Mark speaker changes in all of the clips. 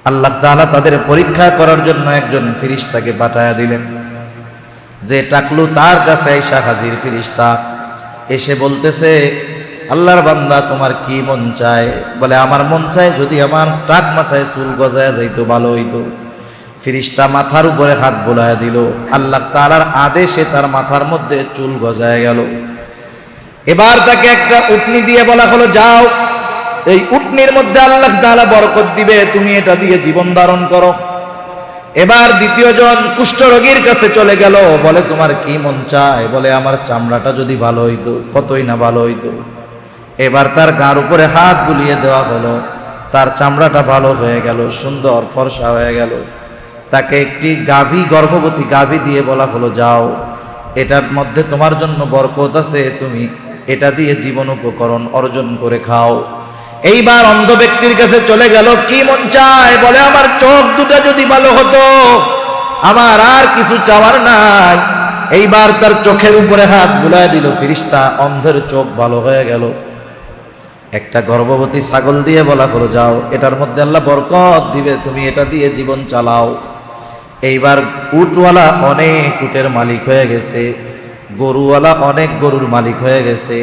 Speaker 1: আল্লাহ তাআলা তাদের পরীক্ষা করার জন্য একজন ফেরেশতাকে পাঠায়া দিলেন, যে টাকলু তার কাছে আইসা হাজির ফেরেশতা এসে বলতেছে, আল্লাহর বান্দা তোমার কি মন চায়? বলে, আমার মন চায় যদি আমার টাক মাথায় চুল গজায় যাইতো ভালো হইতো। ফেরেশতা মাথার উপরে হাত বোলায় দিল, আল্লাহ তাআলার আদেশে তার মাথার মধ্যে চুল গজায় গেল। এবার তাকে একটা উটনি দিয়ে বলা হলো, যাও এই উটনির মধ্যে আল্লাহ তাআলা বরকত দিবে, তুমি এটা দিয়ে জীবন ধারণ করো। এবার দ্বিতীয় জন কুষ্ঠরোগীর কাছে চলে গেল, বলে তোমার কি মন চায়? বলে, আমার চামড়াটা যদি ভালো হইতো, কতই না ভালো হইতো। এবার তার গার উপরে হাত বুলিয়ে দেওয়া হলো, তার চামড়াটা ভালো হয়ে গেল, সুন্দর ফর্সা হয়ে গেল। তাকে একটি গাভী, গর্ভবতী গাভী দিয়ে বলা হলো, যাও এটার মধ্যে তোমার জন্য বরকত আছে, তুমি এটা দিয়ে জীবন উপকরণ অর্জন করে খাও। এইবার অন্ধ ব্যক্তির কাছে চলে গেল, কি মন চায়? বলে, আমার চোখ দুটা যদি ভালো হতো, আমার আর কিছু চাওয়ার নাই। এইবার তার চোখের উপরে হাত বুলায় দিল ফেরেশতা, অন্ধের চোখ ভালো হয়ে গেল। একটা গর্ভবতী ছাগল দিয়ে বলা হলো, যাও এটার মধ্যে আল্লাহ বরকত দিবে, তুমি এটা দিয়ে জীবন চালাও। এইবার উটওয়ালা অনেক উটের মালিক হয়ে গেছে, গরুওয়ালা অনেক গরুর মালিক হয়ে গেছে,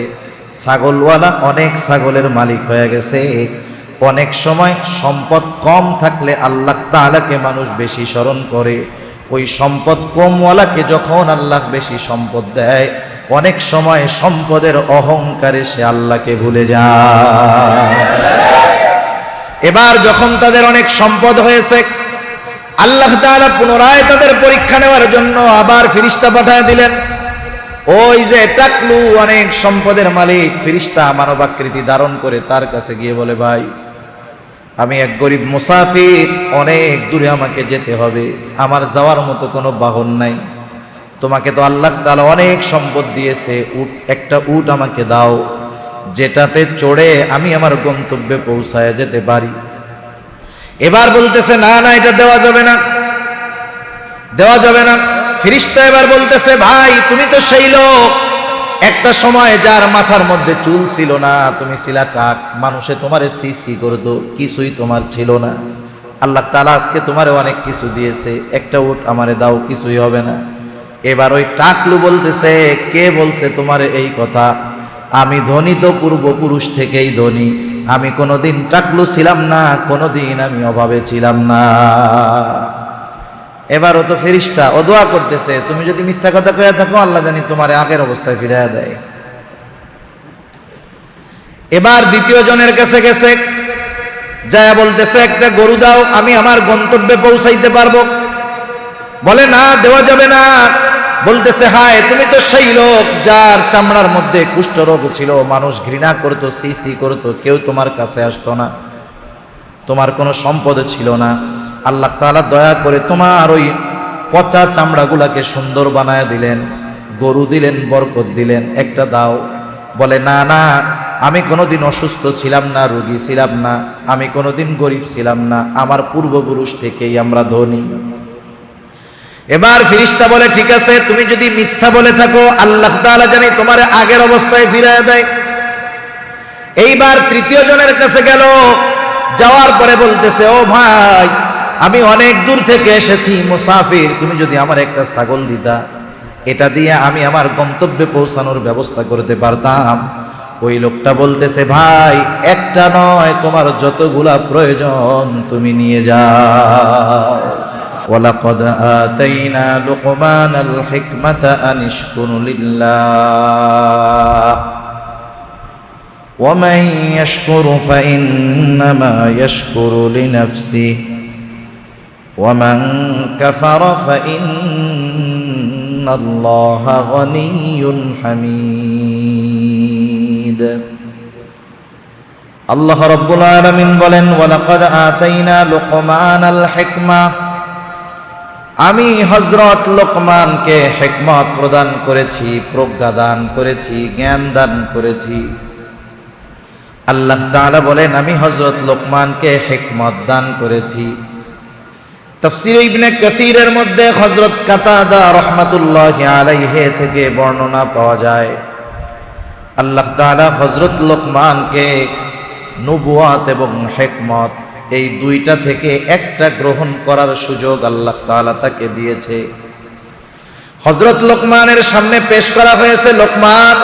Speaker 1: ছাগলওয়ালা অনেক ছাগলের মালিক হয়ে গেছে। অনেক সময় সম্পদ কম থাকলে আল্লাহ তাআলাকে মানুষ বেশি স্মরণ করে, ওই সম্পদ কমওয়ালাকে যখন আল্লাহ বেশি সম্পদ দেয়, অনেক সময় সম্পদের অহংকারে সে আল্লাহকে ভুলে যায়। এবার যখন তাদের অনেক সম্পদ হয়েছে, আল্লাহ তাআলা পুনরায় তাদের পরীক্ষা নেওয়ার জন্য আবার ফেরেশতা পাঠিয়ে দিলেন। ওই যে টাকলু অনেক সম্পদের মালিক, ফেরেশতা মানবাকৃতি ধারণ করে তার কাছে গিয়ে বলে, ভাই আমি এক গরিব মুসাফির, অনেক দূরে আমাকে যেতে হবে, আমার যাওয়ার মতো কোনো বাহন নাই, তোমাকে তো আল্লাহ তাআলা অনেক সম্পদ দিয়েছে, একটা উট আমাকে দাও, যেটাতে চড়ে আমি আমার গন্তব্যে পৌঁছায় যেতে পারি। এবার বলতেছে, না না, এটা দেওয়া যাবে না, দেওয়া যাবে না। ফেরেশতা এবার বলতেছে, ভাই তুমি তো সেই লোক, একটা সময় যার মাথার মধ্যে চুল ছিল না, তুমি ছিলা টাক, মানুষে তোমারে সি করতো, কিছুই তোমার ছিল না। আল্লাহ তাআলা আজকে তোমারে অনেক কিছু দিয়েছে, একটা উট আমারে দাও, কিছুই হবে না। এবার ওই টাকলু বলতেছে, কে বলছে তোমারে এই কথা? আমি ধনী তো পূর্বপুরুষ থেকেই ধনী, আমি কোনোদিন টাকলু ছিলাম না, কোনোদিন আমি অভাবে ছিলাম না। এবার ও তো ফেরেশতা, ও দোয়া করতেছে, তুমি যদি মিথ্যা কথা কয়ে থাকো, আল্লাহ জানি তোমার আগের অবস্থায় ফিরিয়ে দেয়। এবার দ্বিতীয় জনের কাছে গেছে, যায় বলতেছে, একটা গরু দাও, আমি আমার গন্তব্যে পৌঁছাইতে পারবো। বলে, না দেওয়া যাবে না। বলতেছে, হায় তুমি তো সেই লোক যার চামড়ার মধ্যে কুষ্ঠরোগ ছিল, মানুষ ঘৃণা করতো, সি করতো, কেউ তোমার কাছে আসতো না, তোমার কোনো সম্পদ ছিল না। আল্লাহ তাআলা দয়া করে তোমার ওই পচা চামড়াগুলাকে সুন্দর বানায় দিলেন, গরু দিলেন, বরকত দিলেন, একটা দাও। বলে, না না, আমি কোনোদিন অসুস্থ ছিলাম না, রোগী ছিলাম না, আমি কোনোদিন গরিব ছিলাম না, আমার পূর্বপুরুষ থেকেই আমরা ধনী। এবার ফেরেশতা বলে, ঠিক আছে, তুমি যদি মিথ্যা বলে থাকো, আল্লাহ তাআলা জানি তোমার আগের অবস্থায় ফিরিয়ে দেয়। এইবার তৃতীয় জনের কাছে গেল, যাওয়ার পরে বলতেছে, ও ভাই আমি অনেক দূর থেকে এসেছি, মুসাফির, তুমি যদি আমার একটা ছাগল দিতা, এটা দিয়ে আমি আমার গন্তব্যে পৌঁছানোর ব্যবস্থা করতে পারতাম। ওই লোকটা বলতেছে, ভাই একটা নয়, তোমার যতগুলা প্রয়োজন তুমি নিয়ে যাও। ওয়ালাকাদ আতাইনা লুকমানাল হিকমাতা আন ইশকুর লিল্লাহ ওয়া মান ইয়াশকুরু ফাইন্নামা ইয়াশকুরু লিনাফসিহি ওয়া মান কাফারা ফাইন্নাল্লাহা গনিয়্যুন হামিদ। আল্লাহ রাব্বুল আলামিন বলেন, ওয়ালাকাদ আতাইনা লুকমানাল হিকমা, আমি হযরত লোকমানকে হিকমত প্রদান করেছি, প্রজ্ঞা দান করেছি, জ্ঞান দান করেছি। আল্লাহ তাআলা বলেন, আমি হযরত লোকমানকে হিকমত দান করেছি। তাফসীর ইবনে কাসীরের মধ্যে হযরত কাতাদা রাহমাতুল্লাহি আলাইহি থেকে বর্ণনা পাওয়া যায়, আল্লাহ তাআলা হযরত লোকমানকে নবুয়ত এবং হিকমত এই দুইটা থেকে একটা গ্রহণ করার সুযোগ আল্লাহ তাআলা তাকে দিয়েছে। হযরত লোকমানের সামনে পেশ করা হয়েছে, লোকমান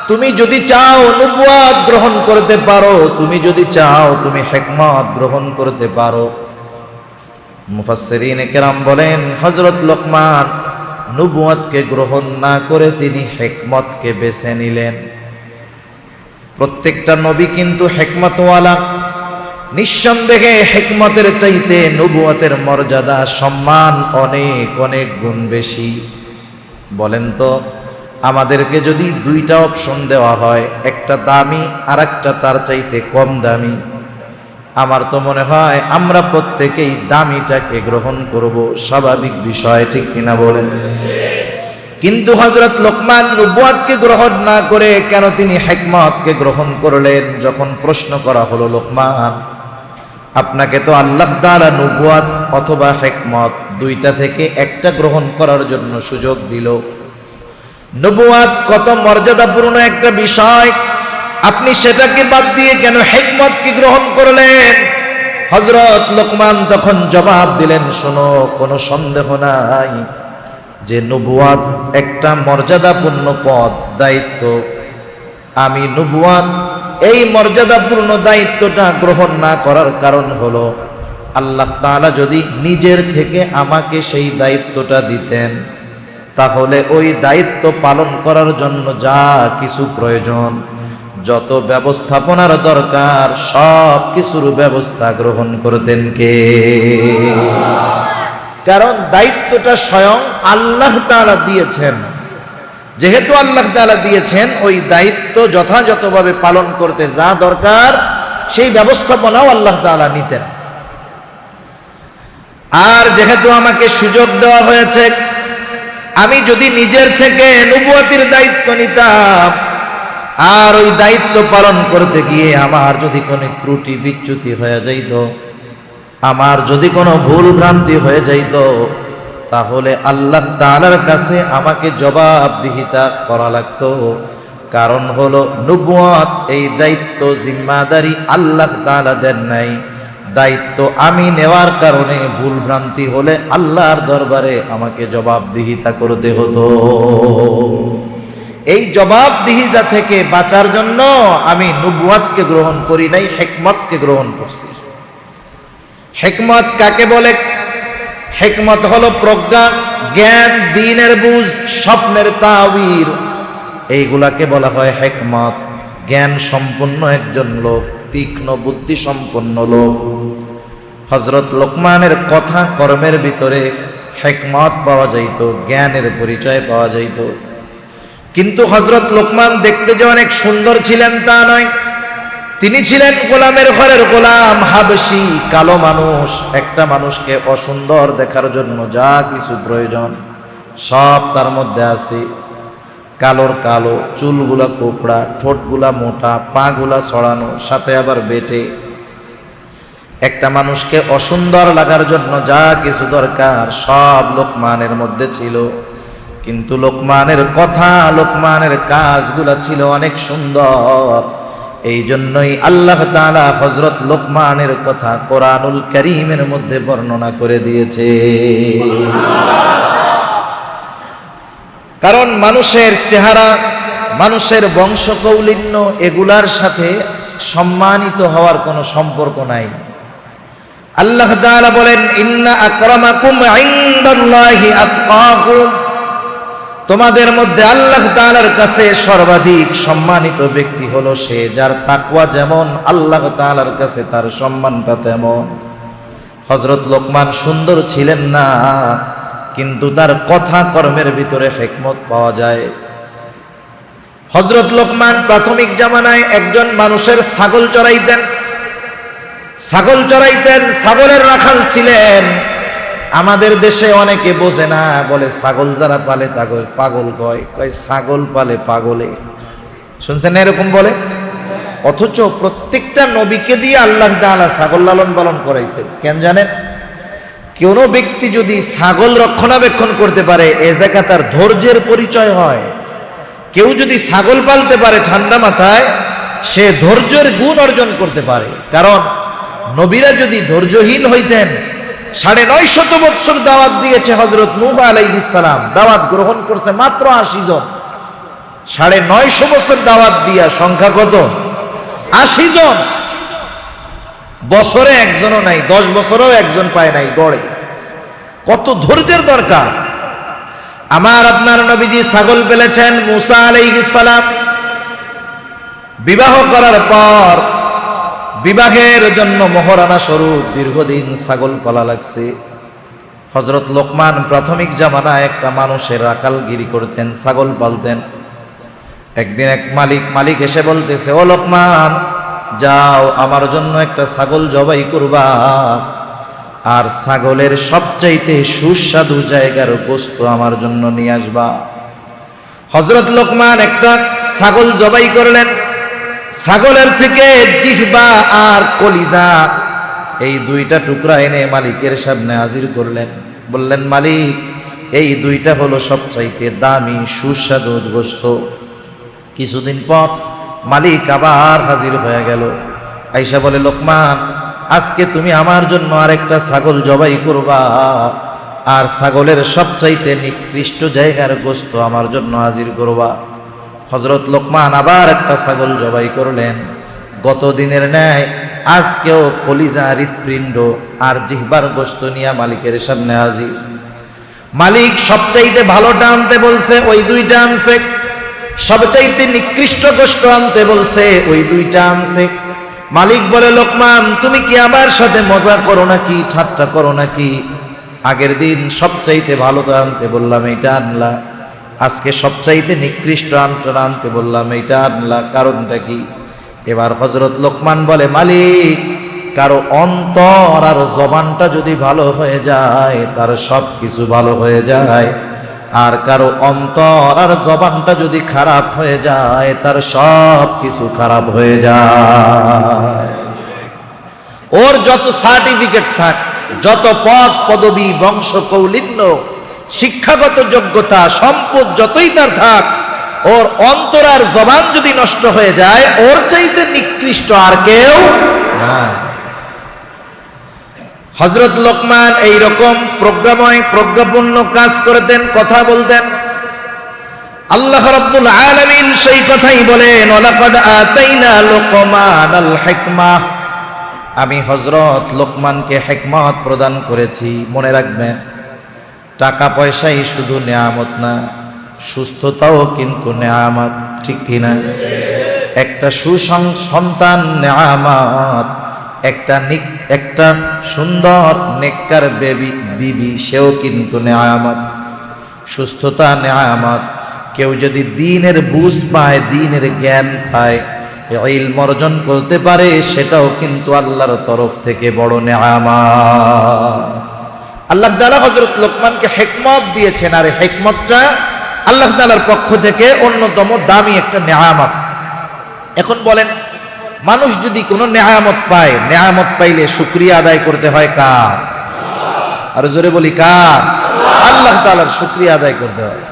Speaker 1: তুমি যদি চাও নবুয়ত গ্রহণ করতে পারো, তুমি যদি চাও তুমি হিকমত গ্রহণ করতে পারো। মুফাসসিরিনে কেরাম বলেন হযরত লোকমান নবুয়তকে গ্রহণ না করে তিনি হিকমতকে বেছে নিলেন। প্রত্যেকটা নবী কিন্তু হিকমতওয়ালা। নিঃসন্দেহে হিকমতের চাইতে নবুয়তের মর্যাদা সম্মান অনেক অনেক গুণ বেশি। বলেন তো, আমাদেরকে যদি দুইটা অপশন দেওয়া হয়, একটা দামি আর একটা তার চাইতে কম দামি, আমার তো মনে হয় আমরা প্রত্যেকেই দামিটাকে গ্রহণ করব, স্বাভাবিক বিষয়, ঠিক কিনা বলেন? কিন্তু হযরত লোকমান নবুয়তকে গ্রহণ না করে কেন তিনি হিকমতকে গ্রহণ করলেন? যখন প্রশ্ন করা হলো, লোকমান আপনাকে তো আল্লাহ তাআলা নবুয়ত অথবা হিকমত দুইটা থেকে একটা গ্রহণ করার জন্য সুযোগ দিল। নবুয়ত কত মর্যাদাপূর্ণ একটা বিষয়, আপনি সেটাকে বাদ দিয়ে কেন হিকমতকে গ্রহণ করলেন? হযরত লোকমান তখন জবাব দিলেন, শোনো, কোনো সন্দেহ নাই যে নবুয়ত একটা মর্যাদাপূর্ণ পদ, দায়িত্ব। আমি নবুয়ত এই মর্যাদাপূর্ণ দায়িত্বটা গ্রহণ না করার কারণ হলো, আল্লাহ তাআলা যদি নিজের থেকে আমাকে সেই দায়িত্বটা দিতেন, তাহলে ওই দায়িত্ব পালন করার জন্য যা কিছু প্রয়োজন, যত ব্যবস্থাপনার দরকার, সব কিছুর ব্যবস্থা গ্রহণ করতেন কে? কারণ দায়িত্বটা স্বয়ং আল্লাহ তাআলা দিয়েছেন। যেহেতু আল্লাহ তাআলা দিয়েছেন, ওই দায়িত্ব যথাযথভাবে পালন করতে যা দরকার সেই ব্যবস্থাপনাও আল্লাহ তাআলা নিতেন। আর যেহেতু আমাকে সুযোগ দেওয়া হয়েছে, আমি যদি নিজের থেকে নবুয়তের দায়িত্ব নিতাম, আর ওই দায়িত্ব পালন করতে গিয়ে আমার যদি কোনো ত্রুটি বিচ্যুতি হয়ে যাইত, আমার যদি কোনো ভুল ভ্রান্তি হয়ে যাইত, তাহলে আল্লাহ তাআলার কাছে আমাকে জবাবদিহিতা করা লাগতো। কারণ হলো নবুয়ত এই দায়িত্ব জিম্মাদারি আল্লাহ তাআলা দেন নাই, দায়িত্ব আমি নেওয়ার কারণে ভুল ভ্রান্তি হলে আল্লাহর দরবারে আমাকে জবাবদিহিতা করতে হতো। এই জবাবদিহিতা থেকে বাঁচার জন্য আমি নবুয়তকে গ্রহণ করি নাই, হিকমতকে গ্রহণ করছি। হিকমত কাকে বলে? হিকমত হলো প্রজ্ঞা, জ্ঞান, দ্বীনের বুঝ, স্বপ্নের তাওয়ির, এইগুলাকে বলা হয় হিকমত। জ্ঞান সম্পন্ন একজন লোক, তীক্ষ্ণ বুদ্ধি সম্পন্ন লোক। হযরত লোকমানের কথা কর্মের ভিতরে হিকমত পাওয়া যাইত, জ্ঞানের পরিচয় পাওয়া যাইত। কিন্তু হযরত লোকমান দেখতে যে অনেক সুন্দর ছিলেন তা নয়, তিনি ছিলেন গোলামের ঘরের গোলাম, হাবশী, কালো মানুষ। একটা মানুষকে অসুন্দর দেখার জন্য যা কিছু প্রয়োজন সব তার মধ্যে আছে। কালোর কালো, চুলগুলা কোকড়া, ঠোঁটগুলা মোটা, পাগুলা ছড়ানো, সাথে আবার বেটে। একটা মানুষকে অসুন্দর লাগার জন্য যা কিছু দরকার সব লোকমানের মধ্যে ছিল। কিন্তু লোকমানের কথা, লোকমানের কাজগুলা ছিল অনেক সুন্দর। এই জন্যই আল্লাহ তাআলা হযরত লোকমানের কথা কোরআনুল কারীমের মধ্যে বর্ণনা করে দিয়েছে। কারণ মানুষের চেহারা, মানুষের বংশকৌলিন্য, এগুলার সাথে সম্মানিত হওয়ার কোনো সম্পর্ক নাই। আল্লাহ তাআলা বলেন, ইন্না আকরামাকুম ইনদাল্লাহি আতকাকুম, তোমাদের মধ্যে আল্লাহ তাআলার কাছে সর্বাধিক সম্মানিত ব্যক্তি হলো সে যার তাকওয়া যেমন, আল্লাহ তাআলার কাছে তার সম্মানটা তেমন। হযরত লোকমান সুন্দর ছিলেন না, কিন্তু তার কথা কর্মের ভিতরে হিকমত পাওয়া যায়। হযরত লোকমান প্রাথমিক জামানায় একজন মানুষের ছাগল চড়াইতেন, ছাগলের রাখাল ছিলেন। আমাদের দেশে অনেকে বোঝে না, বলে ছাগল যারা পালে তাকে পাগল কয়, ছাগল পালে পাগলে। শুনছেন এরকম বলে? অথচ প্রত্যেকটা নবীকে দিয়ে আল্লাহ তাআলা ছাগল লালন পালন করাইছেন। কেন জানেন? কোন ব্যক্তি যদি ছাগল রক্ষণাবেক্ষণ করতে পারে, এ জায়গা তার ধৈর্যের পরিচয় হয়। কেউ যদি ছাগল পালতে পারে ঠান্ডা মাথায়, সে ধৈর্যের গুণ অর্জন করতে পারে। কারণ নবীরা যদি ধৈর্যহীন হইতেন, 950 বছর দাওয়াত দিয়েছে হযরত নূহ আলাইহিস সালাম, দাওয়াত গ্রহণ করছে মাত্র 80 জন। 950 বছর দাওয়াত দিয়া সংখ্যা কত? 80 জন। বছরে একজনও নাই, 10 বছরেও একজন পায় নাই গড়ে। কত ধৈর্যের দরকার। আমার আপনার নবীজি ছাগল পেলেছেন মুসা আলাইহিস সালাম। বিবাহ করার পর বিবাহের জন্য মোহরানা স্বরূপ দীর্ঘদিন ছাগল পালা লাগছে। হযরত লোকমান প্রাথমিক জামানায় একটা মানুষের রাখালগিরি করতেন, ছাগল পালতেন। একদিন এক মালিক এসে বলতেছে, ও লোকমান, যাও আমার জন্য একটা ছাগল জবাই করবা, আর ছাগলের সবচাইতে সুস্বাদু জায়গার গোশত আমার জন্য নিয়ে আসবা। হযরত লোকমান একটা ছাগল জবাই করলেন। ছাগলের থেকে জিহ্বা আর কলিজা এই দুইটা টুকরা এনে মালিকের সামনে হাজির করলেন। বললেন, মালিক, এই দুইটা হলো সবচাইতে দামি সুস্বাদু গোশত। কিছুদিন পর মালিক আবার হাজির হয়ে গেল। আয়েশা বলে, লোকমান, আজকে তুমি আমার জন্য আরেকটা ছাগল জবাই করবা, আর ছাগলের সবচাইতে নিকৃষ্ট জায়গার গোশত আমার জন্য হাজির করবা। হযরত লোকমান আবার একটা ছাগল জবাই করলেন। গত দিনের ন্যায় আজকেও কলিজা, হৃৎপিণ্ড আর জিহ্বার গোশত নিয়ে মালিকের সামনে হাজির। মালিক সবচাইতে ভালোটা আনতে বলছে, ওই দুইটা আনছে। সবচাইতে নিকৃষ্ট গোশত আনতে বলছে, ওই দুইটা আনছে। মালিক বলে, লোকমান, তুমি কি আমার সাথে মজা করো নাকি, ঠাট্টা করো নাকি? আগের দিন সবচাইতে ভালোটা আনতে বললাম, এইটা আনলা। আজকে সবচাইতে নিকৃষ্ট আনতে বললাম, এইটা আনলা, কারণটা কি? এবার হযরত লোকমান বলে, মালিক, কারো অন্তর আর জবানটা যদি ভালো হয়ে যায়, তার সব কিছু ভালো হয়ে যায়। আর কারো অন্তর আর জবানটা যদি খারাপ হয়ে যায়, তার সব কিছু খারাপ হয়ে যায়। ওর যত সার্টিফিকেট থাক, যত পদ পদবী, বংশ কৌলিন্য, শিক্ষাগত যোগ্যতা, সম্পদ যতই তার থাক, ওর অন্তর আর জবান যদি নষ্ট হয়ে যায়, ওর চাইতে নিকৃষ্ট আর কেউ না। হযরত লোকমান এইরকম প্রজ্ঞাপূর্ণ কাজ করতেন, কথা বলতেন। আল্লাহ রাব্বুল আলামিন সেই কথাই বলেন, ওয়ালাকাদ আতাইনা লোকমানাল হিকমাহ, আমি হযরত লোকমানকে হিকমত প্রদান করেছি। মনে রাখবেন, টাকা পয়সাই শুধু নেয়ামত না, সুস্থতাও কিন্তু নেয়ামত, ঠিক কিনা? একটা সুসন্তান নেয়ামত, একটা সুন্দর নেককার বিবি, সেও কিন্তু নেয়ামত। সুস্থতা নেয়ামত। কেউ যদি দ্বীনের বুঝ পায়, দ্বীনের জ্ঞান পায়, ইলম অর্জন করতে পারে, সেটাও কিন্তু আল্লাহর তরফ থেকে বড় নেয়ামত। আল্লাহ তাআলা হযরত লোকমানকে হিকমত দিয়েছেন, আর হিকমতটা আল্লাহ তাআলার পক্ষ থেকে অন্যতম দামি একটা নেয়ামত। এখন বলেন, মানুষ যদি কোনো নেয়ামত পায়, নেয়ামত পাইলে শুকরিয়া আদায় করতে হয় কার? আর জোরে বলি, কার? আল্লাহ তাআলার শুকরিয়া আদায় করতে হয়।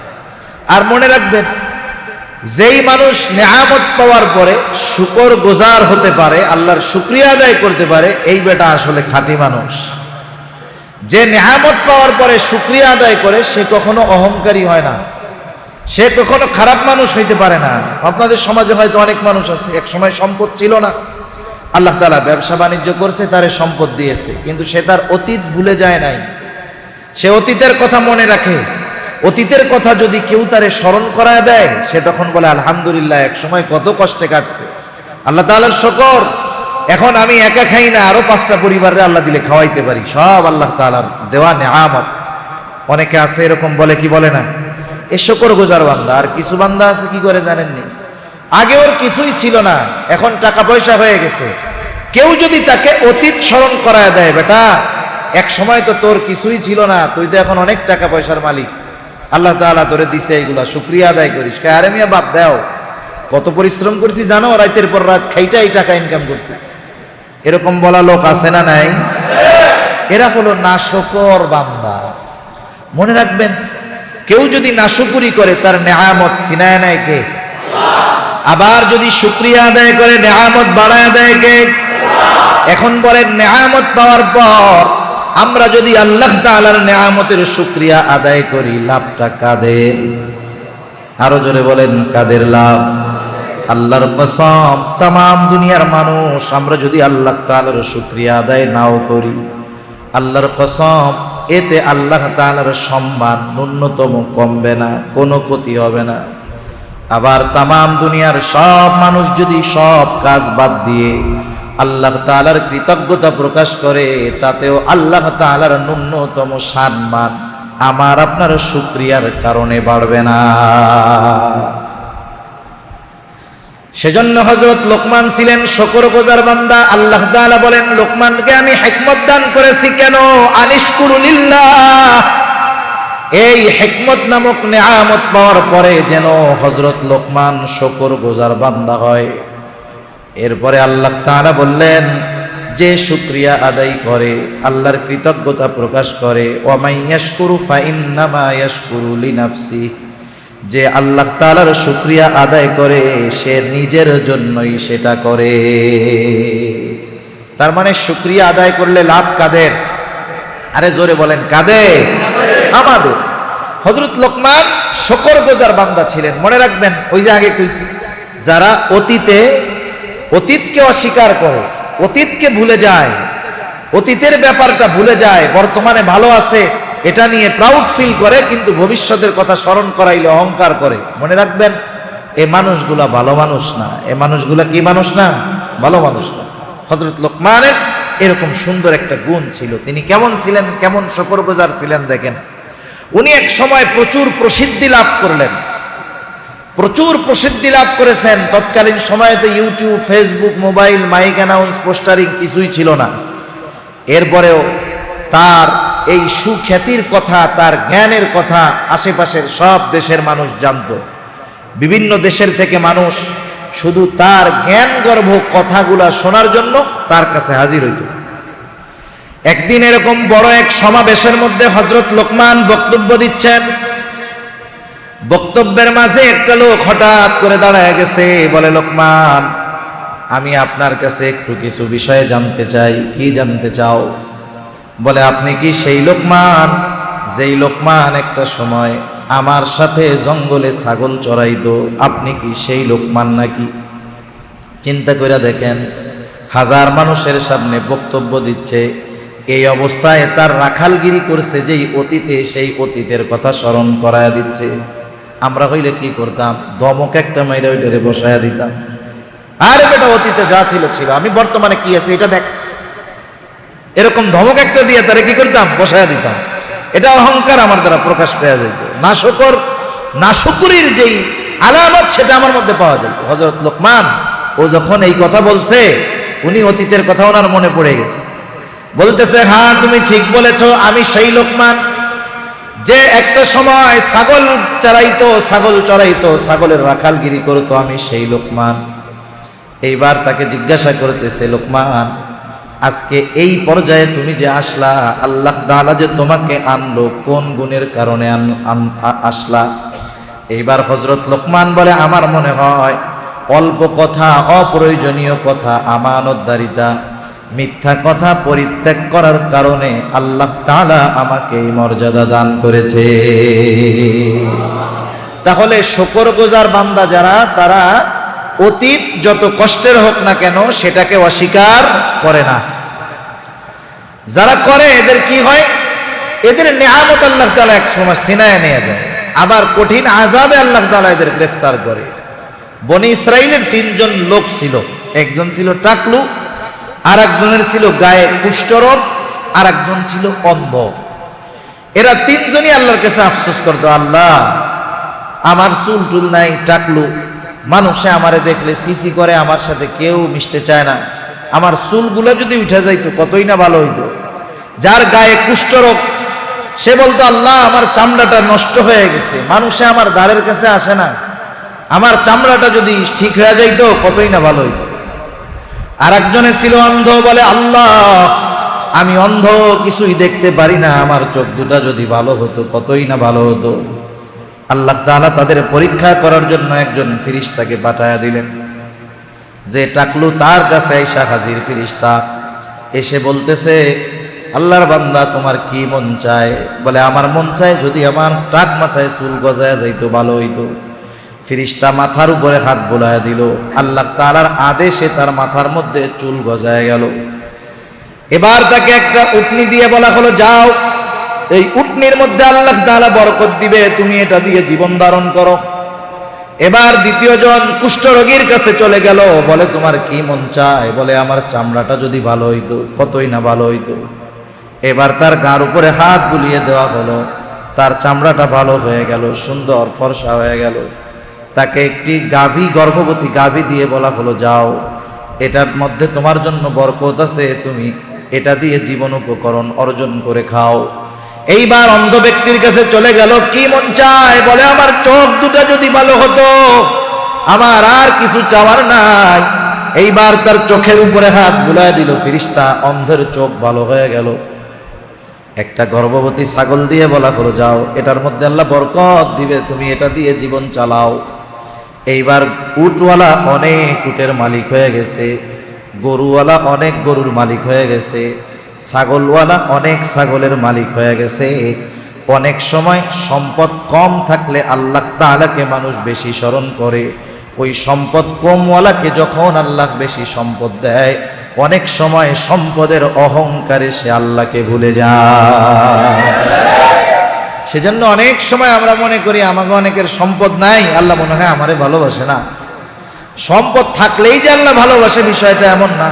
Speaker 1: আর মনে রাখবেন, যেই মানুষ নেয়ামত পাওয়ার পরে শুকর গুজার হতে পারে, আল্লাহর শুকরিয়া আদায় করতে পারে, এই বেটা আসলে খাঁটি মানুষ। যে নেয়ামত পাওয়ার পরে শুকরিয়া আদায় করে, সে কখনো অহংকারী হয় না, সে কখনো খারাপ মানুষ হইতে পারে না। আপনাদের সমাজে হয়তো অনেক মানুষ আছে, এক সময় সম্পদ ছিল না, আল্লাহ তাআলা ব্যবসা বাণিজ্য করছে, তারে সম্পদ দিয়েছে, কিন্তু সে তার অতীত ভুলে যায় নাই। সে অতীতের কথা মনে রাখে। অতীতের কথা যদি কেউ তারে স্মরণ করায় দেয়, সে তখন বলে, আলহামদুলিল্লাহ, এক সময় কত কষ্টে কাটছে, আল্লাহ তাআলার শুকর, এখন আমি একা খাই না, আরো 5টা পরিবারে আল্লাহ দিলে খাওয়াইতে পারি, সব আল্লাহ তাআলার দেওয়া নেয়ামত। অনেকে আছে এরকম, বলে কি বলে না, এ শুকর গুজার বান্দা। আর কিছু বান্দা আছে কি করে জানেননি, আগে ওর কিছুই ছিল না, এখন টাকা পয়সা হয়ে গেছে। কেউ যদি তাকে অতীত স্মরণ করায় দেয়, বেটা এক সময় তো তোর কিছুই ছিল না, তুই তো এখন অনেক টাকা পয়সার মালিক, আল্লাহ তাআলা তোরে দিছে, এইগুলা শুকরিয়া আদায় করিস। আরে মিয়া বাদ দাও, কত পরিশ্রম করছি জানো, রাতের পর রাত খাইটা এই টাকা ইনকাম করছি। এরকম বলা লোক আছে না নাই? এরা হলো নাশকর বান্দা। মনে রাখবেন, কেউ যদি নাশকরি করে, তার নেয়ামত ছিনায় নেয় কে? আবার যদি শুকরিয়া আদায় করে, নেয়ামত বাড়ায় দেয় কে? এখন বলেন নেয়ামত পাওয়ার পর আমরা যদি আল্লাহ তাআলার নেয়ামতের শুকরিয়া আদায় করি, লাভটা কাদের? আরো জোরে বলেন কাদের লাভ? আল্লাহর কসম, তাম দুনিয়ার মানুষ আমরা যদি আল্লাহ তাআলার শুকরিয়া আদায় নাও করি, আল্লাহর কসম এতে আল্লাহ তাআলার সম্মান ন্যূনতম কমবে না, কোনো ক্ষতি হবে না। আবার তাম দুনিয়ার সব মানুষ যদি সব কাজ বাদ দিয়ে আল্লাহ তাআলার কৃতজ্ঞতা প্রকাশ করে, তাতেও আল্লাহ তাআলার ন্যূনতম সম্মান আমার আপনার শুকরিয়ার কারণে বাড়বে না। সেজন্য হযরত লোকমান ছিলেন শুকরগুজার বান্দা। আল্লাহ তাআলা বলেন, লোকমানকে আমি হিকমত দান করেছি কেন? আনিশকুরু লিল্লাহ। এই হিকমত নামক নেয়ামত পাওয়ার পরে যেন হযরত লোকমান শুকরগুজার বান্দা হয়। এরপরে আল্লাহ তাআলা বললেন, যে শুকরিয়া আদায় করে, আল্লাহর কৃতজ্ঞতা প্রকাশ করে, ওয়া মাইয়াশকুরু ফাইন্নামা ইয়াশকুরু লিনাফসি, যে আল্লাহ তাআলার শুকরিয়া আদায় করে সে নিজের জন্যই সেটা করে। তার মানে শুকরিয়া আদায় করলে লাভ কাদের? আরে জোরে বলেন কাদের? আমাদের। হযরত লোকমান শুকরগুজার বান্দা ছিলেন। মনে রাখবেন, ওই যে আগে কইছি, যারা অতীতকে অস্বীকার করে, অতীতকে ভুলে যায়, অতীতের ব্যাপারটা ভুলে যায়, বর্তমানে ভালো আছে এটা নিয়ে প্রাউড ফিল করে, কিন্তু ভবিষ্যতের কথা স্মরণ করাইলে অহংকার করে। মনে রাখবেন, এই মানুষগুলা ভালো মানুষ না। এই মানুষগুলা কি মানুষ না? ভালো মানুষ না। হযরত লোকমানের এরকম সুন্দর একটা গুণ ছিল। তিনি কেমন ছিলেন, কেমন শুকরগুজার ছিলেন দেখেন। উনি এক সময় প্রচুর প্রসিদ্ধি লাভ করলেন, প্রচুর প্রসিদ্ধি লাভ করেছেন। তৎকালীন সময়ে তো YouTube, Facebook, mobile, mic announce, postering কিছুই ছিল না। এরপরেও তার এই সুখ্যাতির কথা, তার জ্ঞানের কথা আশেপাশের সব দেশের মানুষ জানতো। বিভিন্ন দেশের থেকে মানুষ শুধু তার জ্ঞান গর্ভ কথাগুলা শোনার জন্য তার কাছে হাজির হইত। একদিন এরকম বড় এক সমাবেশের মধ্যে হযরত লোকমান বক্তব্য দিচ্ছেন। বক্তব্যের মাঝে একটা লোক হঠাৎ করে দাঁড়ায় গেছে, বলে, লোকমান, আমি আপনার কাছে একটু কিছু বিষয়ে জানতে চাই। কি জানতে চাও? বলে, আপনি কি সেই লোকমান যেই লোকমান একটা সময় আমার সাথে জঙ্গলে ছাগল চড়াইতো? আপনি কি সেই লোকমান নাকি? চিন্তা করে দেখেন, হাজার মানুষের সামনে বক্তব্য দিচ্ছে, এই অবস্থায় তার রাখালগিরি করছে যেই অতীতে, সেই অতীতের কথা স্মরণ করায়া দিচ্ছে। আমরা হইলে কি করতাম? ধমক একটা মাইরা ওইটারে বসায়া দিতাম। আরে বেটা, অতীতে যা ছিল ছিল, আমি বর্তমানে কি আছে এটা দেখ। এরকম ধমক একটা দিয়ে তারে কি করতাম? বসায়া দিতাম। এটা অহংকার আমার দ্বারা প্রকাশ পেয়ে যেত। নাশকরির যেই আলামত সেটা আমার মধ্যে পাওয়া যায়। হযরত লোকমান ও যখন এই কথা বলছে, উনি অতীতের কথা ওনার মনে পড়ে গেছে। বলতেছে, হ্যাঁ তুমি ঠিক বলেছো, আমি সেই লোকমান যে একটা সময় ছাগল চড়াইতো, ছাগলের রাখালগিরি করতো, আমি সেই লোকমান। এইবার তাকে জিজ্ঞাসা করতেছে, লোকমান, আজকে এই পর্যায়ে তুমি যে আসলা, আল্লাহ তাআলা যে তোমাকে আনলো, কোন গুণের কারণে আসলা? এইবার হযরত লোকমান বলে, আমার মনে হয় অল্প কথা, অপ্রয়োজনীয় কথা, আমানতদারিতা, মিথ্যা কথা পরিত্যাগ করার কারণে আল্লাহ তাআলা আমাকে এই মর্যাদা দান করেছে। তাহলে শুকরগুজার বান্দা যারা, তারা অতীত যত কষ্টের হোক না কেন সেটাকে অস্বীকার করে না। যারা করে এদের কি হয়? এদের নেয়ামত আল্লাহ তাআলা এক সময় ছিনায় নিয়ে যায়, আবার কঠিন আযাবে আল্লাহ তাআলা এদের গ্রেফতার করে। বনি ইসরাইলের 3 জন লোক ছিল। একজন ছিল টাকলু, আর একজনের ছিল গায়ে কুষ্ঠরোগ, আর একজন ছিল অন্ধ। এরা 3 জনই আল্লাহর কাছে আফসোস করতো, আল্লাহ, আমার চুল টুল নাই, টাকলু, মানুষে আমারে দেখলে সিসি করে, আমার সাথে কেউ মিশতে চায় না, আমার চুলগুলো যদি উঠে যাইতো কতই না ভালো হইতো। যার গায়ে কুষ্ঠরোগ সে বলতো, আল্লাহ, আমার চামড়াটা নষ্ট হয়ে গেছে, মানুষে আমার দ্বারের কাছে আসে না, আমার চামড়াটা যদি ঠিক হয়ে যাইতো কতই না ভালো হইতো। আর একজনে ছিল অন্ধ, বলে, আল্লাহ, আমি অন্ধ, কিছুই দেখতে পারি না, আমার চোখ দুটা যদি ভালো হতো কতই না ভালো হতো। আল্লাহ তাআলা তাদের পরীক্ষা করার জন্য একজন ফেরেশতাকে পাঠায়া দিলেন, যে টাকলু তার কাছে আইসা হাজির ফেরেশতা, এসে বলতেছে, আল্লাহর বান্দা তোমার কি মন চায়? বলে, আমার মন চায় যদি আমার টাক মাথায় চুল গজায় যাইতো ভালো হইতো। ফিরিস্তা মাথার উপরে হাত বোলায় দিল, আল্লাহ তাআলার আদেশে তার মাথার মধ্যে চুল গজায় গেল। এবার তাকে একটা উটনি দিয়ে বলা হলো, যাও এই উটনির মধ্যে আল্লাহ তাআলা বরকত দিবে, তুমি এটা দিয়ে জীবন ধারণ করো। এবার দ্বিতীয় জন কুষ্ঠরোগীর কাছে চলে গেল, বলে তোমার কি মন চায়? বলে, আমার চামড়াটা যদি ভালো হইতো, কতই না ভালো হইতো। এবার তার গার উপরে হাত বুলিয়ে দেওয়া হলো, তার চামড়াটা ভালো হয়ে গেল, সুন্দর ফর্সা হয়ে গেল। তাকে একটি গাভী, গর্ভবতী গাভী দিয়ে বলা হলো, যাও এটার মধ্যে তোমার জন্য বরকত আছে, তুমি এটা দিয়ে জীবন উপকরণ অর্জন করে খাও। এইবার অন্ধ ব্যক্তির কাছে চলে গেল, কি মন চায়? বলে, আমার চোখ দুটা যদি ভালো হতো, আমার আর কিছু চাওয়ার নাই। এইবার তার চোখের উপরে হাত বুলায় দিল ফেরেশতা, অন্ধের চোখ ভালো হয়ে গেল। একটা গর্ভবতী ছাগল দিয়ে বলা হলো, যাও এটার মধ্যে আল্লাহ বরকত দিবে, তুমি এটা দিয়ে জীবন চালাও। এইবার উটওয়ালা অনেক উটের মালিক হয়ে গেছে, গরুওয়ালা অনেক গরুর মালিক হয়ে গেছে, ছাগলওয়ালা অনেক ছাগলের মালিক হয়ে গেছে। অনেক সময় সম্পদ কম থাকলে আল্লাহ তাআলাকে মানুষ বেশি স্মরণ করে, ওই সম্পদ কমওয়ালাকে যখন আল্লাহ বেশি সম্পদ দেয়, অনেক সময় সম্পদের অহংকারে সে আল্লাহকে ভুলে যায়। সেজন্য অনেক সময় আমরা মনে করি আমাকে অনেকের সম্পদ নাই, আল্লাহ মনে হয় আমারে ভালোবাসে না। সম্পদ থাকলেই যে আল্লাহ ভালোবাসে বিষয়টা এমন না।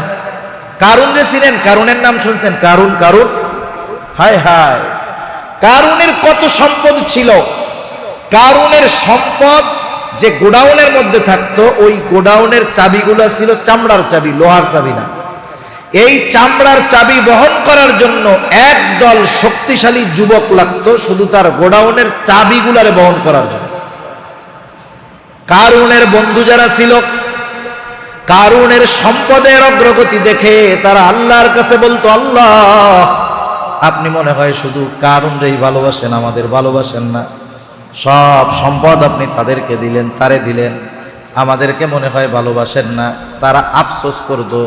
Speaker 1: কারুন যে ছিলেন, কারুনের নাম শুনছেন? কারুন, কারুন, হায় হায়, কারুনের কত সম্পদ ছিল। কারুনের সম্পদ যে গোডাউনের মধ্যে থাকতো, ওই গোডাউনের চাবিগুলো ছিল চামড়ার চাবি, লোহার চাবি না। এই চামড়ার চাবি বহন করার জন্য একদল শক্তিশালী যুবক লাগতো, শুধু তার গোডাউনের চাবিগুলারে বহন করার জন্য। কারুনের বন্ধু যারা ছিল, কারুনের সম্পদের অগ্রগতি দেখে তারা আল্লাহর কাছে বলতো, আল্লাহ আপনি মনে হয় শুধু কারুনরেই ভালোবাসেন, আমাদের ভালোবাসেন না। সব সম্পদ আপনি তাদেরকে দিলেন, তারে দিলেন, আমাদেরকে মনে হয় ভালোবাসেন না। তারা আফসোস করতো,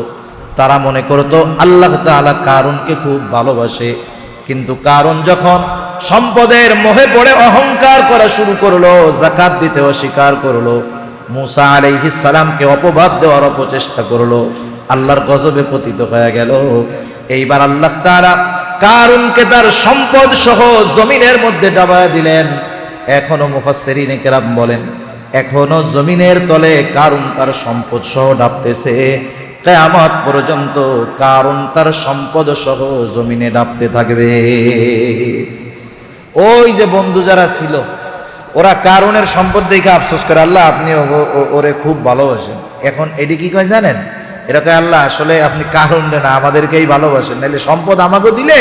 Speaker 1: তারা মনে করতো আল্লাহ তাআলা কারুনকে খুব ভালোবাসে। কিন্তু কারুন যখন সম্পদের মোহে পড়ে অহংকার করা শুরু করলো, যাকাত দিতে অস্বীকার করলো, মুসা আলাইহিস সালামকে অপবাদ দেওয়ার অপচেষ্টা করলো, আল্লাহর গজবে পতিত হয়ে গেল। এইবার আল্লাহ তাআলা কারুনকে তার সম্পদ সহ জমিনের মধ্যে ডাবায় দিলেন। এখনো মুফাসসিরিনে কেরাম বলেন, এখনো জমিনের তলে কারুন তার সম্পদ সহ ডাবতেছে। কিয়ামত পর্যন্ত কারুন তার সম্পদ সহ জমিনে ডাবতে থাকবে। ওই যে বন্ধু যারা ছিল, ওরা কারুনের সম্পদ দেখে আফসোস করে, আল্লাহ আপনি ওরে খুব ভালোবাসেন। এখন এটি কি কয় জানেন? এরা কয়, আল্লাহ আসলে আপনি কারুন না, আমাদেরকেই ভালোবাসেন, নাহলে সম্পদ আমাকে দিলে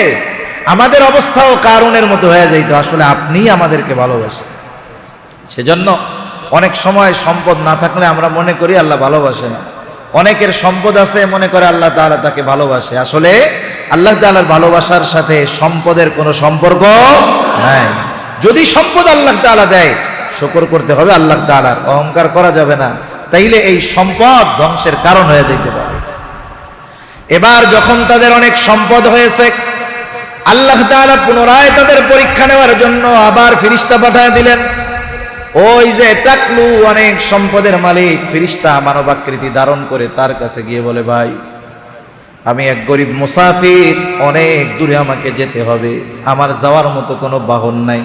Speaker 1: আমাদের অবস্থাও কারুনের মতো হয়ে যাইত। আসলে আপনিই আমাদেরকে ভালোবাসেন। সেজন্য অনেক সময় সম্পদ না থাকলে আমরা মনে করি আল্লাহ ভালোবাসে না। অনেকের সম্পদ আছে, মনে করে আল্লাহ তাআলা তাকে ভালোবাসে। আসলে আল্লাহ তাআলার ভালোবাসার সাথে সম্পদের কোনো সম্পর্ক নাই। যদি সম্পদ আল্লাহ তাআলা দেয়, শুকর করতে হবে আল্লাহ তাআলার, অহংকার করা যাবে না, তাইলে এই সম্পদ ধ্বংসের কারণ হয়ে যেতে পারে। এবার যখন তাদের অনেক সম্পদ হয়েছে, আল্লাহ তাআলা পুনরায় তাদের পরীক্ষা নেওয়ার জন্য আবার ফেরেশতা পাঠিয়ে দিলেন। ওই যে টাকলু অনেক সম্পদের মালিক, ফেরেশতা মানবাকৃতি ধারণ করে তার কাছে গিয়ে বলে, ভাই আমি এক গরিব মুসাফির, অনেক দূরে আমাকে যেতে হবে, আমার যাওয়ার মতো কোনো বাহন নাই,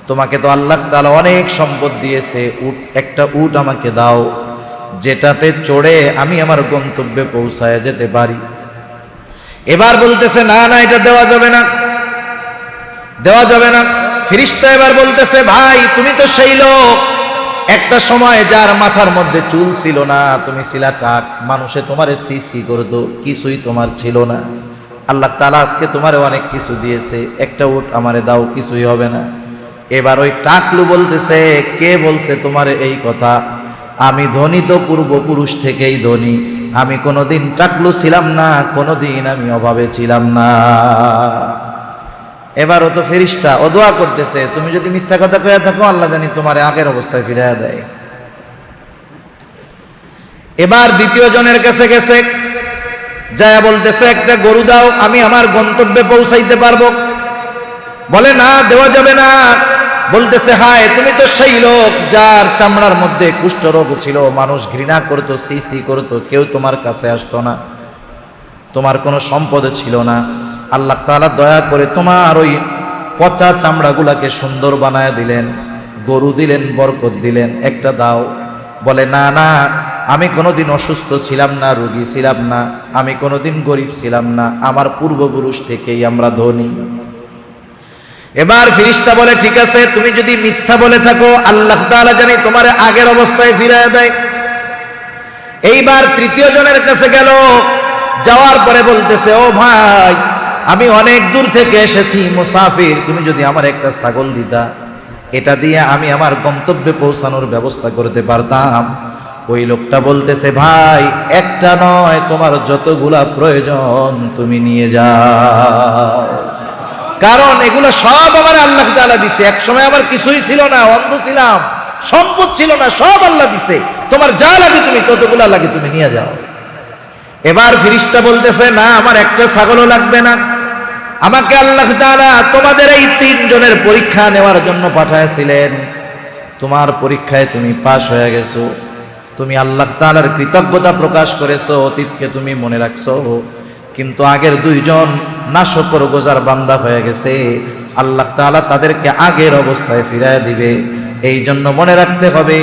Speaker 1: তোমাকে তো আল্লাহ তাআলা অনেক সম্পদ দিয়েছে, একটা উট আমাকে দাও, যেটাতে চড়ে আমি আমার গন্তব্যে পৌঁছায় যেতে পারি। এবার বলতেছে, না না, এটা দেওয়া যাবে না, দেওয়া যাবে না। ফেরেশতা এবার বলতেছে, ভাই তুমি তো সেই লোক, একটা সময় যার মাথার মধ্যে চুল ছিল না, তুমি ছিলা টাক, মানুষে তোমারে সি করতো, কিছুই তোমার ছিল না। আল্লাহ তাআলা আজকে তোমারে অনেক কিছু দিয়েছে, একটা উট আমারে দাও, কিছুই হবে না। এবার ওই টাকলু বলতেছে, কে বলছে তোমারে এই কথা? আমি ধনী তো পূর্বপুরুষ থেকেই ধনী, আমি কোনোদিন টাকলু ছিলাম না, কোনোদিন আমি অভাবে ছিলাম না। এবার ও তো ফেরেশতা, ও দোয়া করতেছে, তুমি যদি মিথ্যা কথা কয়ে থাকো, আল্লাহ জানি তোমার আগের অবস্থায় ফিরিয়ে দেয়। এবার দ্বিতীয় জনের কাছে গেছে, যায় বলতেছে একটা গরু দাও, আমি আমার গন্তব্যে পৌঁছাইতে পারবো। বলে না, দেওয়া যাবে না। বলতেছে হায়, তুমি তো সেই লোক যার চামড়ার মধ্যে কুষ্ঠরোগ ছিল, মানুষ ঘৃণা করতো, সি সি করতো, কেউ তোমার কাছে আসতো না, তোমার কোনো সম্পদ ছিল না। আল্লাহ তাআলা দয়া করে তোমার ওই পচা চামড়াগুলাকে সুন্দর বানায় দিলেন, গরু দিলেন, বরকত দিলেন, একটা দাও। বলে না না, আমি কোনোদিন অসুস্থ ছিলাম না, রোগী ছিলাম না, আমি কোনোদিন গরিব ছিলাম না, আমার পূর্বপুরুষ থেকেই আমরা ধনী। এবার ফেরেশতা বলে ঠিক আছে, তুমি যদি মিথ্যা বলে থাকো আল্লাহ তাআলা জানি তোমার আগের অবস্থায় ফিরিয়ে দেয়। এইবার তৃতীয় জনের কাছে গেল, যাওয়ার পরে বলতেছে ও ভাই, আমি অনেক দূর থেকে এসেছি, মুসাফির, তুমি যদি আমার একটা ছাগল দিতা, এটা দিয়ে আমি আমার গন্তব্যে পৌঁছানোর ব্যবস্থা করতে পারতাম। ওই লোকটা বলতেছে ভাই, একটা নয়, তোমার যতগুলা প্রয়োজন তুমি নিয়ে যাও, কারণ এগুলো সব আমার আল্লাহ তাআলা দিছে। এক সময় আমার কিছুই ছিল না, অন্ধ ছিলাম, সম্পদ ছিল না, সব আল্লাহ দিছে, তোমার যা লাগে তুমি ততগুলা লাগে তুমি নিয়ে যাও। এবার ফেরেশতা বলতেছে না, আমার একটা ছাগলও লাগবে না, আমাকে আল্লাহ তাআলা তোমাদের এই তিনজনের পরীক্ষা নেওয়ার জন্য পাঠাইছিলেন, তোমার পরীক্ষায় তুমি পাশ হয়ে গেছো, তুমি আল্লাহ তাআলার কৃতজ্ঞতা প্রকাশ করেছো, অতীতকে তুমি মনে রাখছো, কিন্তু আগের দুইজন নাশকর গোজার বান্দা হয়ে গেছে, আল্লাহ তাআলা তাদেরকে আগের অবস্থায় ফিরিয়ে দিবে। এই জন্য মনে রাখতে হবে,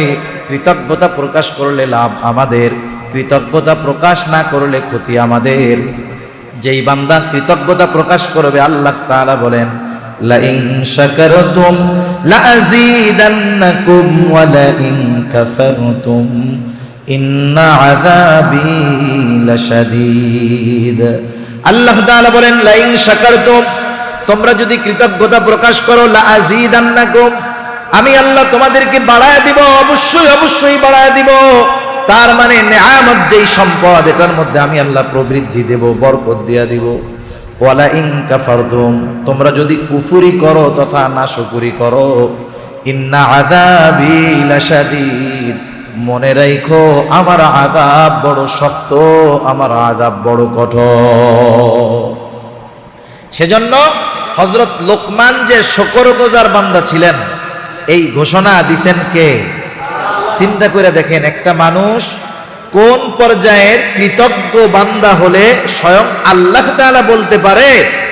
Speaker 1: কৃতজ্ঞতা প্রকাশ করলে লাভ আমাদের, কৃতজ্ঞতা প্রকাশ না করলে ক্ষতি আমাদের। যেই বান্দা কৃতজ্ঞতা প্রকাশ করবে আল্লাহ তাআলা বলেন লাইন শাকারতুম লাযীদান্নাকুম ওয়া লাইন কাফারতুম ইন্না আযাবি লাশাদীদ। আল্লাহ তাআলা বলেন লাইন শাকারতুম, তোমরা যদি কৃতজ্ঞতা প্রকাশ করো, লাযীদান্নাকুম, আমি আল্লাহ তোমাদেরকে বাড়ায় দিব, অবশ্যই অবশ্যই বাড়ায় দিব। তার মানে নেয়ামত যেই সম্পদ, এটার মধ্যে আমি আল্লাহ প্রবৃদ্ধি দেব, বরকত দিয়া দিব। ওয়ালা ইন কাফারতুম, তোমরা যদি কুফরি করো তথা নাশকরি করো, ইন্না আযাবি লাশাদীদ, মনে রাখো আমার আযাব বড় শক্ত, আমার আযাব বড় কঠোর। সেজন্য হযরত লোকমান যে শুকরগুজার বান্দা ছিলেন, এই ঘোষণা দিছেন কে? চিন্তা করে দেখেন, একটা মানুষ কোন পর্যায়ের কৃতজ্ঞ বান্দা হলে স্বয়ং আল্লাহ তাআলা বলতে পারে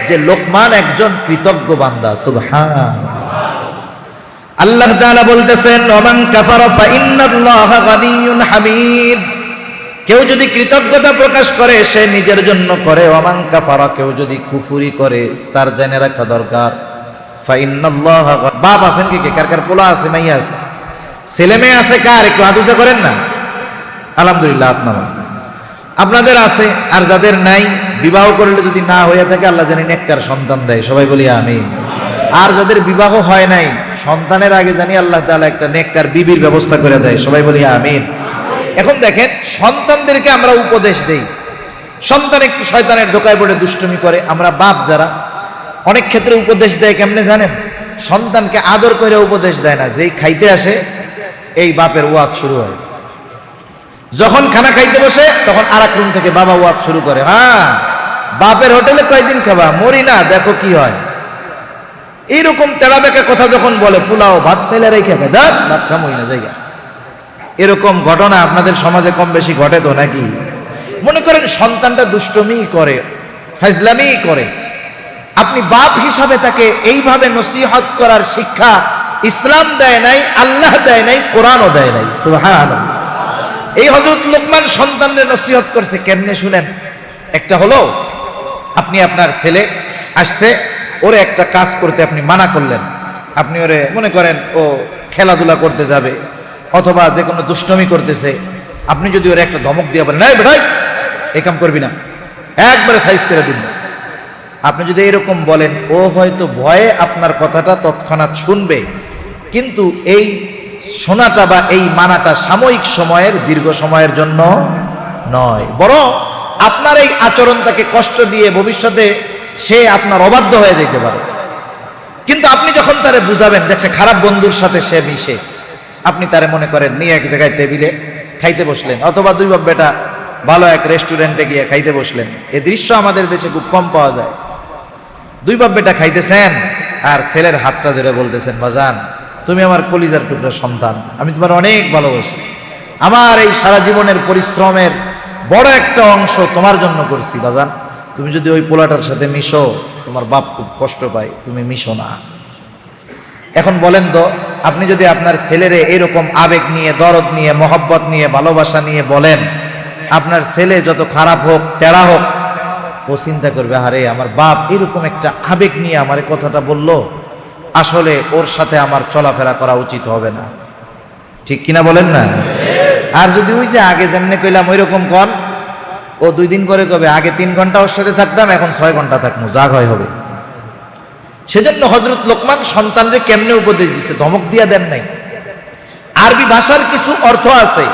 Speaker 1: যে লোকমান একজন কৃতজ্ঞ বান্দা। সুবহানাল্লাহ। আল্লাহ তাআলা বলতেছেন ওমান কাফারা ফা ইন্নাল্লাহা গানিয়্যুন হামিদ, কেউ যদি কৃতজ্ঞতা প্রকাশ করে সে নিজের জন্য করে, ওমান কাফারা, কেউ যদি কুফরি করে তার জেনে রাখা দরকার ফা ইন্নাল্লাহা। বাপ আছেন কি? কার কার পোলা আছে, মাইয়া আছে, ছেলে মেয়ে আছে? কার? একটু আদুসা করেন না। আলহামদুলিল্লাহ, আপনাদের আছে। আর যাদের নাই, বিবাহ করলে যদি না হয়ে থাকে আল্লাহ জানি নেককার সন্তান দেয়, সবাই বলি আমিন। আর যাদের বিবাহ হয় নাই, সন্তানের আগে জানি আল্লাহ তাআলা একটা নেককার বিবির ব্যবস্থা করে দেয়, সবাই বলি আমিন। এখন দেখেন, সন্তানদেরকে আমরা উপদেশ দেই, সন্তান একটু শয়তানের ধোকায় পড়ে দুষ্টুমি করে, আমরা বাপ যারা অনেক ক্ষেত্রে উপদেশ দেয় কেমনে জানেন? সন্তানকে আদর করে উপদেশ দেয় না, যেই খাইতে আসে এই বাপের ওয়াজ শুরু হয়। যখন খানা খাইতে বসে তখন আরেক রুম থেকে বাবা ওয়াজ শুরু করে, হ্যাঁ বাপের হোটেলে কয়দিন খাবা, মরি না, দেখো কি হয়। এইরকম তেড়া বেঁকা কথা যখন বলে, পোলাও ভাত চাইলে রেখে খায়, ধর ভাত খামই না জায়গা। এরকম ঘটনা আপনাদের সমাজে কম বেশি ঘটে তো নাকি? মনে করেন সন্তানটা দুষ্টমি করে, ফাজলামি করে, আপনি বাপ হিসাবে তাকে এইভাবে নসিহত করার শিক্ষা ইসলাম দেয় নাই, আল্লাহ দেয় নাই, কোরআনও দেয় নাই। সুবহানাল্লাহ। এই হযরত লোকমান সন্তানদের নসিহত করছে কেমনে শুনেন। একটা হলো, আপনি আপনার ছেলে আসছে, ওরে একটা কাজ করতে আপনি মানা করলেন, আপনি ওরে মনে করেন ও খেলাধুলা করতে যাবে অথবা যে কোনো দুষ্টমি করতেছে, আপনি যদি ওরে একটা ধমক দিয়ে বলেন, এই বেটাই এই কাম করবি না, একবারে সাইজ করে দিন, আপনি যদি এরকম বলেন, ও হয়তো ভয়ে আপনার কথাটা তৎক্ষণাৎ শুনবে, কিন্তু এই শোনাটা বা এই মানাটা সাময়িক সময়ের, দীর্ঘ সময়ের জন্য নয়, বরং আপনার এই আচরণ তাকে কষ্ট দিয়ে ভবিষ্যতে সে আপনার অবাধ্য হয়ে যেতে পারে। কিন্তু আপনি যখন তারে বুঝাবেন যে একটা খারাপ বন্ধুর সাথে সে মিশে, আপনি তারে মনে করেন নিয়ে এক জায়গায় টেবিলে খাইতে বসলেন, অথবা দুই বাপ বেটা ভালো এক রেস্টুরেন্টে গিয়ে খাইতে বসলেন। এ দৃশ্য আমাদের দেশে খুব কম পাওয়া যায়। দুই বাপ বেটা খাইতেছেন আর ছেলের হাতটা ধরে বলতেছেন, বাজান তুমি আমার কলিজার টুকরা সন্তান, আমি তোমার অনেক ভালোবাসি, আমার এই সারা জীবনের পরিশ্রমের বড় একটা অংশ তোমার জন্য করছি বাজান, তুমি যদি ওই পোলাটার সাথে মিশো তোমার বাপ খুব কষ্ট পায়, তুমি মিশো না। এখন বলেন তো, আপনি যদি আপনার ছেলেরে এরকম আবেগ নিয়ে, দরদ নিয়ে, মহব্বত নিয়ে, ভালোবাসা নিয়ে বলেন, আপনার ছেলে যত খারাপ হোক, তেড়া হোক, ও চিন্তা করবে, আরে আমার বাপ এরকম একটা আবেগ নিয়ে আমার কথাটা বলল, আসলে ওর সাথে আমার চলাফেরা করা উচিত হবে না। ঠিক কিনা বলেন না? আর যদি ওই যে আগে যেমনি কইলাম ওই রকম কন, ও 2 দিন পরে কবে আগে 3 ঘন্টা ওর সাথে থাকতাম, এখন 6 ঘন্টা থাকবো, যা হয় হবে। সেজন্য হযরত লোকমান সন্তানরে কেমনে উপদেশ দিচ্ছে, ধমক দিয়া দেন নাই। আরবি ভাষার কিছু অর্থ আছে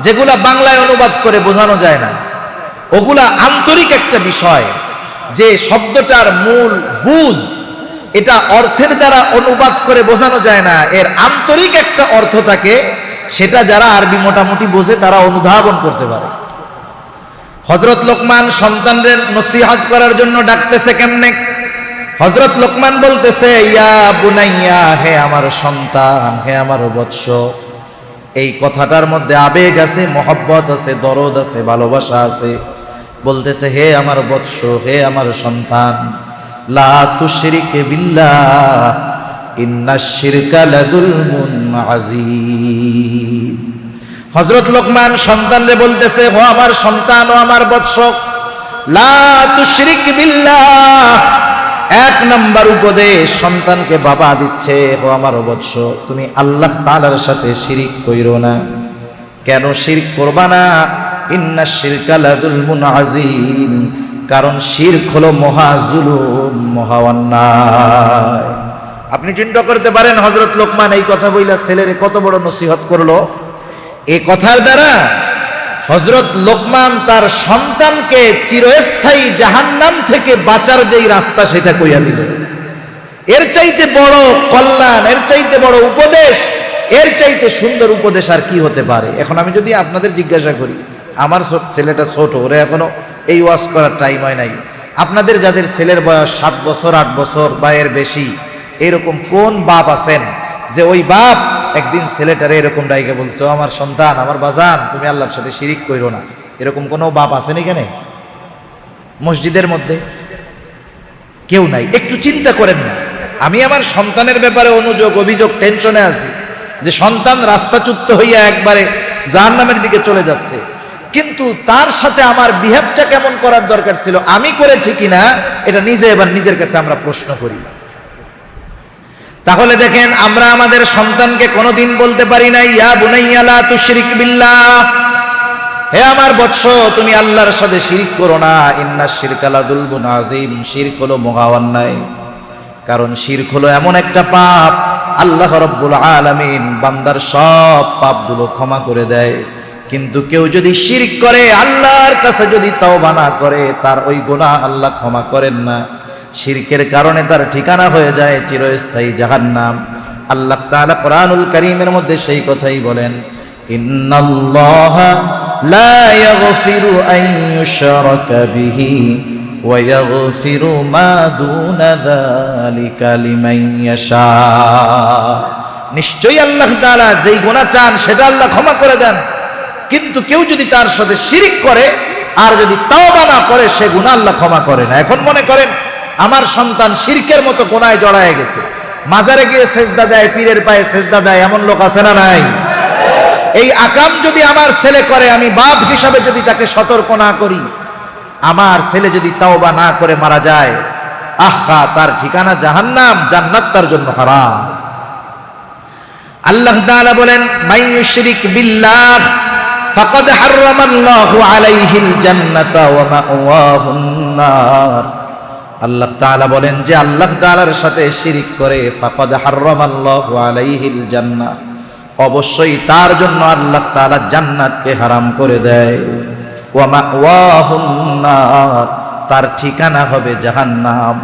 Speaker 1: যেগুলা বাংলায় অনুবাদ করে বোঝানো যায় না, ওগুলা আন্তরিক একটা বিষয়, যে শব্দটার মূল বুঝ এটা অর্থের দ্বারা অনুবাদ করে বোঝানো যায় না, এর আন্তরিক একটা অর্থ থাকে, সেটা যারা আরবি মোটামুটি বোঝে তারা অনুধাবন করতে পারে। হযরত লোকমান সন্তানদের নসিহত করার জন্য ডাকতেছে কেমনে? হযরত লোকমান বলতেছে, ইয়া বুনাইয়া, হে আমার সন্তান, হে আমার বৎস। এই কথাটার মধ্যে আবেগ আছে, মহব্বত আছে, দরদ আছে, ভালোবাসা আছে। বলতেছে, হে আমার বৎস, হে আমার সন্তান, লা তুশরিক বিল্লাহ ইন্নাশ শিরকা লাযুলমুন আযীম। হযরত লোকমান সন্তানরে বলতেছে, ও আমার সন্তান, ও আমার বৎস, লা তুশরিক বিল্লাহ। 1 নাম্বার উপদেশ সন্তানকে বাবা দিচ্ছে, ও আমার বৎস, তুমি আল্লাহ তাআলার সাথে শিরক কইরো না। কেন শিরক করবা না? ইন্নাশ শিরকা লাযুলমুন আযীম, কারণ শিরক হলো মহা জুলুম, মহা অন্যায়। আপনি চিন্তা করতে পারেন হযরত লোকমান এই কথা বইলা ছেলেরে কত বড় নসিহত করলো। এই কথার দ্বারা হযরত লোকমান তার সন্তানকে চিরস্থায়ী জাহান্নাম থেকে বাঁচার যেই রাস্তা সেটা কইয়া দিল। এর চাইতে বড় কল্যাণ, এর চাইতে বড় উপদেশ, এর চাইতে সুন্দর উপদেশ আর কি হতে পারে? এখন আমি যদি আপনাদের জিজ্ঞাসা করি, আমার ছেলেটা ছোট, ওরা এখনো এই ওয়াজ করার টাইম হয় নাই, আপনাদের যাদের ছেলের বয়স 7 বছর 8 বছর বা এর বেশি, এরকম কোন বাপ আছেন যে ওই বাপ একদিন ছেলেটারে এরকম ডাইকে বলছে, ও আমার সন্তান, আমার বাজান, তুমি আল্লাহর সাথে শিরিক কইরো না? এরকম কোনো বাপ আছেন এখানে মসজিদের মধ্যে? কেউ নাই। একটু চিন্তা করেন না, আমি আমার সন্তানের ব্যাপারে অনুযোগ, অভিযোগ, টেনশনে আছি যে সন্তান রাস্তাচ্যুত হইয়া একবারে জাহান্নামের দিকে চলে যাচ্ছে, কিন্তু তার সাথে আমার বিহেভটা কেমন করার দরকার ছিল, আমি করেছি কিনা এটা নিজে এবার নিজের কাছে আমরা প্রশ্ন করি। তাহলে দেখেন, আমরা আমাদের সন্তানকে কোনোদিন বলতে পারি না, ইয়া বুনাইয়া লা তুশরিক বিল্লাহ, হে আমার বৎস, তুমি আল্লাহর সাথে শিরক করো না। ইন্নাশ শিরকা লাযুলমুন আযীম, শিরক হলো মহা অন্যায়। কারণ শিরক হলো এমন একটা পাপ, আল্লাহ রাব্বুল আলামিন বান্দার সব পাপগুলো ক্ষমা করে দেয়, কিন্তু কেউ যদি শিরক করে, আল্লাহর কাছে যদি তওবা না করে, তার ওই গুনাহ আল্লাহ ক্ষমা করেন না। শিরকের কারণে তার ঠিকানা হয়ে যায় চিরস্থায়ী জাহান্নাম। আল্লাহ তাআলা কোরআনুল কারীমের মধ্যে সেই কথাই বলেন, ইন্নাল্লাহা লা ইয়াগফিরু আন ইউশরাকা বিহি ওয়া ইয়াগফিরু মা দুনা যালিকা লিমান ইয়াশা। নিশ্চয়ই আল্লাহ তাআলা যেই গুনাহ চান সেটা আল্লাহ ক্ষমা করে দেন, কিন্তু কেউ যদি তার সাথে শিরক করে আর যদি তওবা না করে, সে গুনাহ আল্লাহ ক্ষমা করে না। এখন মনে করেন আমার সন্তান শিরকের মতো গুনাহে জড়ায় গেছে, মাজারে গিয়ে সেজদা দেয়, পীরের পায়ে সেজদা দেয়, এমন লোক আছে না নাই? এই আকাম যদি আমার ছেলে করে, আমি বাপ হিসাবে যদি তাকে সতর্ক না করি, আমার ছেলে যদি তাওবা না করে মারা যায়, আহা, তার ঠিকানা জাহান্নাম, জান্নাত তার জন্য হারাম। আল্লাহ তাআলা বলেন, মান ইউশরিক বিল্লাহ ফাকাদ হারামাল্লাহু আলাইহিল জান্নাতা ওয়া মাওয়াহুন নার। আল্লাহ তাআলা বলেন যে আল্লাহ তাআলার সাথে শিরক করে, ফাকাদ হারামাল্লাহু আলাইহিল জান্নাহ, অবশ্যই তার জন্য আল্লাহ তাআলা জান্নাতকে হারাম করে দেয়। ওয়া মাওয়াহুন নার, তার ঠিকানা হবে জাহান্নাম।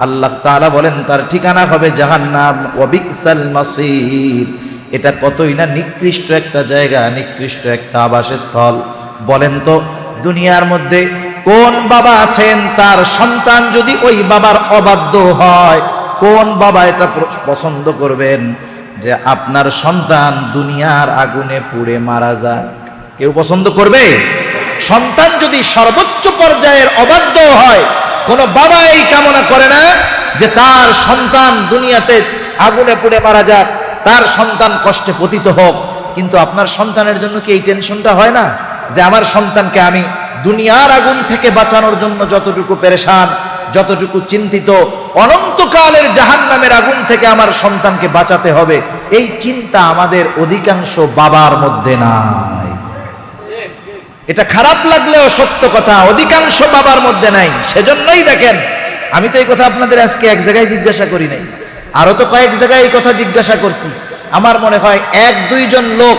Speaker 1: আল্লাহ তাআলা বলেন তার ঠিকানা হবে জাহান্নাম। ওয়া বিসাল মাসির, এটা কতই না নিকৃষ্ট একটা জায়গা, নিকৃষ্ট একটা আবাসস্থল। বলেন তো, দুনিয়ার মধ্যে কোন বাবা আছেন তার সন্তান যদি ওই বাবার অবাধ্য হয়, কোন বাবা এটা পছন্দ করবেন যে আপনার সন্তান দুনিয়ার আগুনে পুড়ে মারা যায়? কেউ পছন্দ করবে? সন্তান যদি সর্বোচ্চ পর্যায়ের অবাধ্য হয়, কোন বাবা এই কামনা করে না যে তার সন্তান দুনিয়াতে আগুনে পুড়ে মারা যাক, তার সন্তান কষ্টে পতিত হোক। কিন্তু আপনার সন্তানের জন্য কি এই টেনশনটা হয় না যে আমার সন্তানকে আমি দুনিয়ার আগুন থেকে বাঁচানোর জন্য যতটুকু পেরেশান, যতটুকু চিন্তিত, অনন্তকালের জাহান্নামের আগুন থেকে আমার সন্তানকে বাঁচাতে হবে, এই চিন্তা আমাদের অধিকাংশ বাবার মধ্যে নাই। এটা খারাপ লাগলেও সত্য কথা, অধিকাংশ বাবার মধ্যে নাই। সেজন্যই দেখেন, আমি তো এই কথা আপনাদের আজকে এক জায়গায় জিজ্ঞাসা করি নাই, আরো তো কয়েক জায়গায় এই কথা জিজ্ঞাসা করছি। আমার মনে হয় 1-2 জন লোক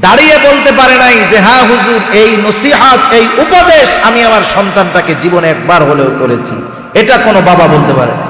Speaker 1: দাঁড়িয়ে বলতে পারে নাই যে হ্যাঁ হুজুর, এই নসিহত, এই উপদেশ আমি আমার সন্তানটাকে জীবনে একবার হলেও করেছি। এটা কোনো বাবা বলতে পারে না।